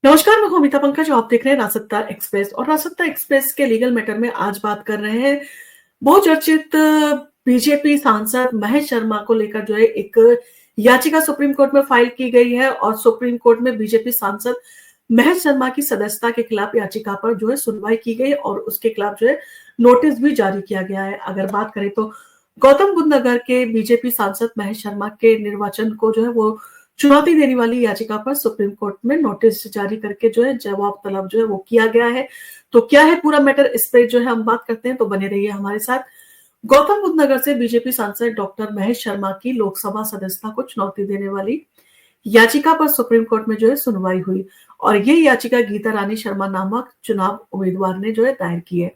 नमस्कार, मैं हूं अमिता पंकज। आप देख रहे हैं रासत्ता एक्सप्रेस और रासत्ता एक्सप्रेस के लीगल मैटर में आज बात कर रहे हैं बहुचर्चित बीजेपी सांसद महेश शर्मा को लेकर जो है एक याचिका सुप्रीम कोर्ट में फाइल की गई है और सुप्रीम कोर्ट में बीजेपी सांसद महेश शर्मा की सदस्यता के खिलाफ याचिका पर जो है सुनवाई की गई और उसके खिलाफ जो है नोटिस भी जारी किया गया है। अगर बात करें तो गौतम बुद्ध नगर के बीजेपी सांसद महेश शर्मा के निर्वाचन को जो है वो चुनौती देने वाली याचिका पर सुप्रीम कोर्ट में नोटिस जारी करके जो है जवाब तलब जो है वो किया गया है। तो क्या है पूरा मैटर, इस पे जो है हम बात करते हैं, तो बने रहिए हमारे साथ। गौतम बुद्ध नगर से बीजेपी सांसद डॉक्टर महेश शर्मा की लोकसभा सदस्यता को चुनौती देने वाली याचिका पर सुप्रीम कोर्ट में जो है सुनवाई हुई और ये याचिका गीता रानी शर्मा नामक चुनाव उम्मीदवार ने जो है दायर की है,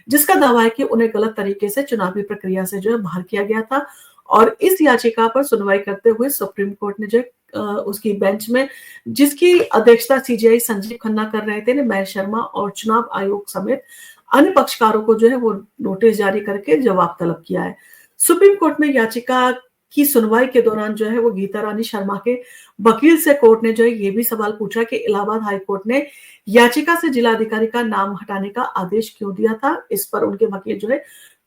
जिसका दावा है कि उन्हें गलत तरीके से चुनावी प्रक्रिया से जो है बाहर किया गया था। और इस याचिका पर सुनवाई करते हुए सुप्रीम कोर्ट ने जो है उसकी बेंच में, जिसकी अध्यक्षता सीजेआई संजीव खन्ना कर रहे थे, ने महेश शर्मा और चुनाव आयोग समेत अन्य पक्षकारों को जो है वो नोटिस जारी करके जवाब तलब किया है। सुप्रीम कोर्ट में याचिका की सुनवाई के दौरान जो है वो गीता रानी शर्मा के वकील से कोर्ट ने जो है ये भी सवाल पूछा कि इलाहाबाद हाई कोर्ट ने याचिका से जिलाधिकारी का नाम हटाने का आदेश क्यों दिया था। इस पर उनके वकील जो है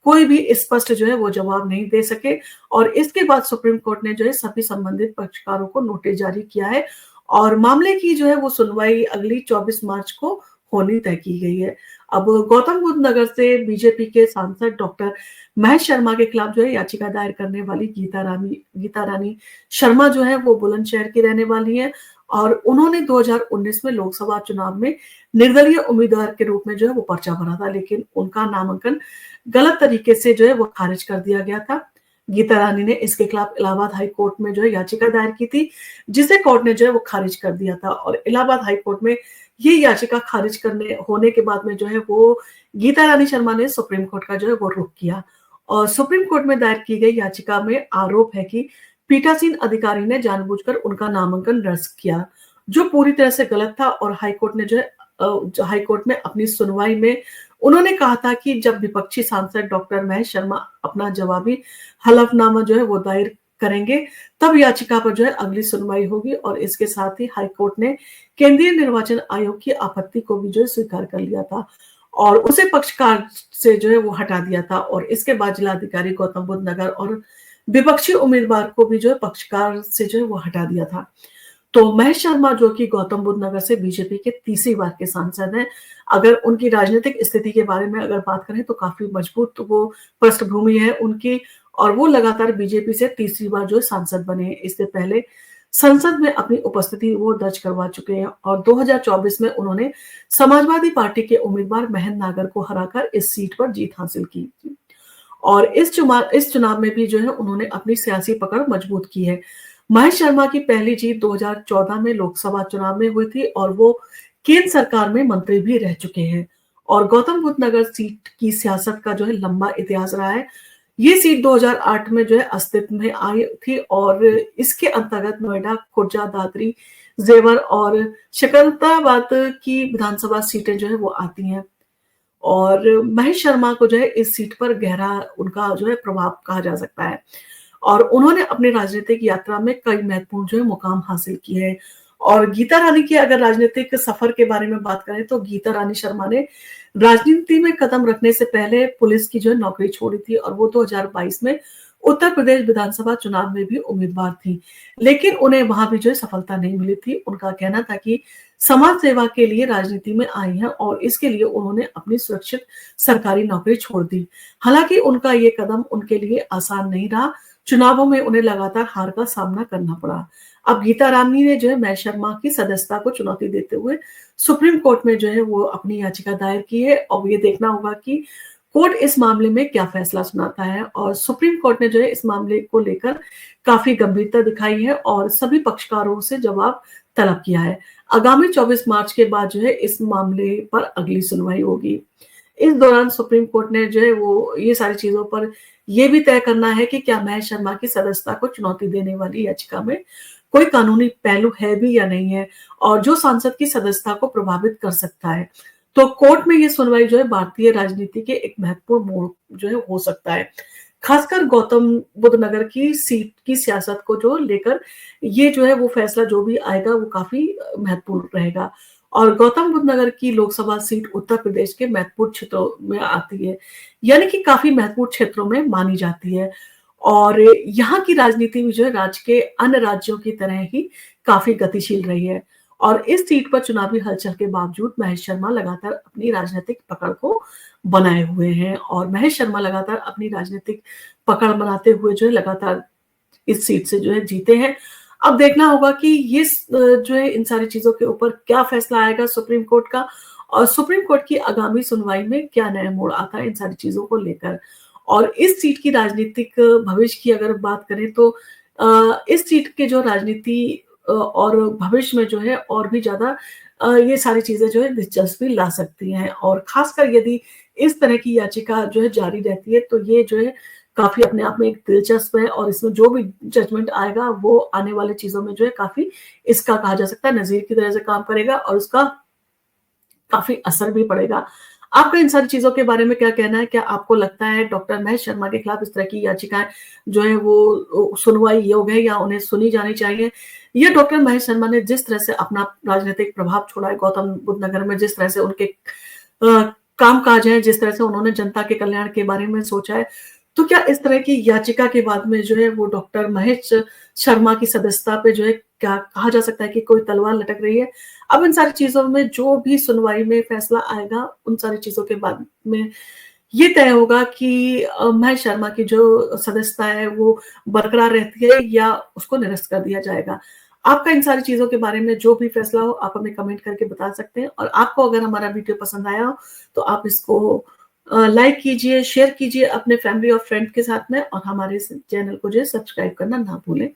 कोई भी स्पष्ट जो है वो जवाब नहीं दे सके और इसके बाद सुप्रीम कोर्ट ने जो है सभी संबंधित पक्षकारों को नोटिस जारी किया है और मामले की जो है वो सुनवाई अगली 24 मार्च को होनी तय की गई है। अब गौतम बुद्ध नगर से बीजेपी के सांसद डॉक्टर महेश शर्मा के खिलाफ जो है याचिका दायर करने वाली गीता रानी शर्मा जो है वो बुलंदशहर की रहने वाली है और उन्होंने 2019 में लोकसभा चुनाव में निर्दलीय उम्मीदवार के रूप में जो है वो पर्चा भरा था, लेकिन उनका नामांकन गलत तरीके से जो है वो खारिज कर दिया गया था। गीता रानी ने इसके खिलाफ इलाहाबाद हाई कोर्ट में जो है याचिका दायर की थी, जिसे कोर्ट ने जो है वो खारिज कर दिया था और इलाहाबाद हाई कोर्ट में ये याचिका खारिज करने होने के बाद में जो है वो गीता रानी शर्मा ने सुप्रीम कोर्ट का जो है वो रुख किया और सुप्रीम कोर्ट में दायर की गई याचिका में आरोप है कि पीठासीन अधिकारी ने जानबूझकर उनका नामांकन रद्द किया, जो पूरी तरह से गलत था। और हाईकोर्ट ने जो है हाईकोर्ट में अपनी सुनवाई में उन्होंने कहा था कि जब विपक्षी सांसद डॉक्टर महेश शर्मा अपना जवाबी हलफनामा जो है वो दायर करेंगे, तब याचिका पर जो है अगली सुनवाई होगी और इसके साथ ही हाईकोर्ट ने केंद्रीय निर्वाचन आयोग की आपत्ति को भी जो है स्वीकार कर लिया था और उसे पक्षकार से जो है वो हटा दिया था और इसके बाद जिलाधिकारी गौतम बुद्ध नगर और विपक्षी उम्मीदवार को भी जो है पक्षकार से जो है वो हटा दिया था। तो महेश शर्मा जो कि गौतम बुद्ध नगर से बीजेपी के तीसरी बार के सांसद हैं, अगर उनकी राजनीतिक स्थिति के बारे में अगर बात करें तो काफी मजबूत तो वो पृष्ठभूमि है उनकी और वो लगातार बीजेपी से तीसरी बार जो है सांसद बने हैं। इससे पहले संसद में अपनी उपस्थिति वो दर्ज करवा चुके हैं और 2024 में उन्होंने समाजवादी पार्टी के उम्मीदवार महेंद्र नागर को हराकर इस सीट पर जीत हासिल की और इस चुनाव में भी जो है उन्होंने अपनी सियासी पकड़ मजबूत की है। महेश शर्मा की पहली जीत 2014 में लोकसभा चुनाव में हुई थी और वो केंद्र सरकार में मंत्री भी रह चुके हैं और गौतम बुद्ध नगर सीट की सियासत का जो है लंबा इतिहास रहा है। ये सीट 2008 में जो है अस्तित्व में आई थी और इसके अंतर्गत नोएडा, खुर्जा, दादरी, जेवर और सिकंदराबाद की विधानसभा सीटें जो है वो आती हैं और महेश शर्मा को जो है इस सीट पर गहरा उनका जो है प्रभाव कहा जा सकता है और उन्होंने अपनी राजनीतिक यात्रा में कई महत्वपूर्ण जो है मुकाम हासिल किए हैं। और गीता रानी के अगर राजनीतिक सफर के बारे में बात करें तो गीता रानी शर्मा ने राजनीति में कदम रखने से पहले पुलिस की जो है नौकरी छोड़ी थी और वो 2022 में उत्तर प्रदेश विधानसभा चुनाव में भी उम्मीदवार थी, लेकिन उन्हें वहां भी जो है सफलता नहीं मिली थी। उनका कहना था कि समाज सेवा के लिए राजनीति में आई हैं और इसके लिए उन्होंने अपनी सुरक्षित सरकारी नौकरी छोड़ दी। हालांकि उनका ये कदम उनके लिए आसान नहीं रहा, चुनावों में उन्हें लगातार हार का सामना करना पड़ा। अब गीता रानी ने जो है महेश शर्मा की सदस्यता को चुनौती देते हुए सुप्रीम कोर्ट में जो है वो अपनी याचिका दायर की है और ये देखना होगा कि कोर्ट इस मामले में क्या फैसला सुनाता है और सुप्रीम कोर्ट ने जो है इस मामले को लेकर काफी गंभीरता दिखाई है और सभी पक्षकारों से जवाब तलब किया है। आगामी 24 मार्च के बाद जो है इस मामले पर अगली सुनवाई होगी। इस दौरान सुप्रीम कोर्ट ने जो है वो ये सारी चीजों पर यह भी तय करना है कि क्या महेश शर्मा की सदस्यता को चुनौती देने वाली याचिका में कोई कानूनी पहलू है भी या नहीं है और जो सांसद की सदस्यता को प्रभावित कर सकता है। तो कोर्ट में ये सुनवाई जो है भारतीय राजनीति के एक महत्वपूर्ण मोड़ जो है हो सकता है, खासकर गौतम बुद्ध नगर की सीट की सियासत को जो लेकर ये जो है वो फैसला जो भी आएगा वो काफी महत्वपूर्ण रहेगा और गौतम बुद्ध नगर की लोकसभा सीट उत्तर प्रदेश के महत्वपूर्ण क्षेत्रों में आती है, यानी कि काफ़ी महत्वपूर्ण क्षेत्रों में मानी जाती है। और यहाँ की राजनीति भी जो है राज्य के अन्य राज्यों की तरह ही काफ़ी गतिशील रही है। और इस सीट पर चुनावी हलचल के बावजूद महेश शर्मा लगातार अपनी राजनीतिक पकड़ को बनाए हुए हैं और महेश शर्मा लगातार अपनी राजनीतिक पकड़ बनाते हुए जो है लगातार इस सीट से जो है जीते हैं। अब देखना होगा कि ये जो है इन सारी चीज़ों के ऊपर क्या फैसला आएगा सुप्रीम कोर्ट का और सुप्रीम कोर्ट की आगामी सुनवाई में क्या नया मोड़ आता है इन सारी चीज़ों को लेकर। और इस सीट की राजनीतिक भविष्य की अगर बात करें तो इस सीट के जो राजनीति और भविष्य में जो है और भी ज़्यादा ये सारी चीज़ें जो है दिलचस्पी ला सकती हैं और ख़ासकर यदि इस तरह की याचिका जो है जारी रहती है तो ये जो है काफ़ी अपने आप में एक दिलचस्प है और इसमें जो भी जजमेंट आएगा वो आने वाली चीज़ों में जो है काफ़ी इसका कहा जा सकता है नज़ीर की तरह से काम करेगा और उसका काफ़ी असर भी पड़ेगा। आपका इन सारी चीज़ों के बारे में क्या कहना है? क्या आपको लगता है डॉक्टर महेश शर्मा के खिलाफ इस तरह की याचिकाएँ जो है वो सुनवाई योग्य है या उन्हें सुनी जानी चाहिए? या डॉक्टर महेश शर्मा ने जिस तरह से अपना राजनीतिक प्रभाव छोड़ा है गौतम बुद्ध नगर में, जिस तरह से उनके काम-काज हैं, जिस तरह से उन्होंने जनता के कल्याण के बारे में सोचा है, तो क्या इस तरह की याचिका के बाद में जो है वो डॉक्टर महेश शर्मा की सदस्यता पे जो है क्या कहा जा सकता है कि कोई तलवार लटक रही है? अब इन सारी चीज़ों में जो भी सुनवाई में फैसला आएगा, उन सारी चीज़ों के बाद में ये तय होगा कि महेश शर्मा की जो सदस्यता है वो बरकरार रहती है या उसको निरस्त कर दिया जाएगा। आपका इन सारी चीज़ों के बारे में जो भी फैसला हो आप हमें कमेंट करके बता सकते हैं और आपको अगर हमारा वीडियो पसंद आया हो तो आप इसको लाइक कीजिए, शेयर कीजिए अपने फैमिली और फ्रेंड के साथ में और हमारे इस चैनल को जो है सब्सक्राइब करना ना भूलें।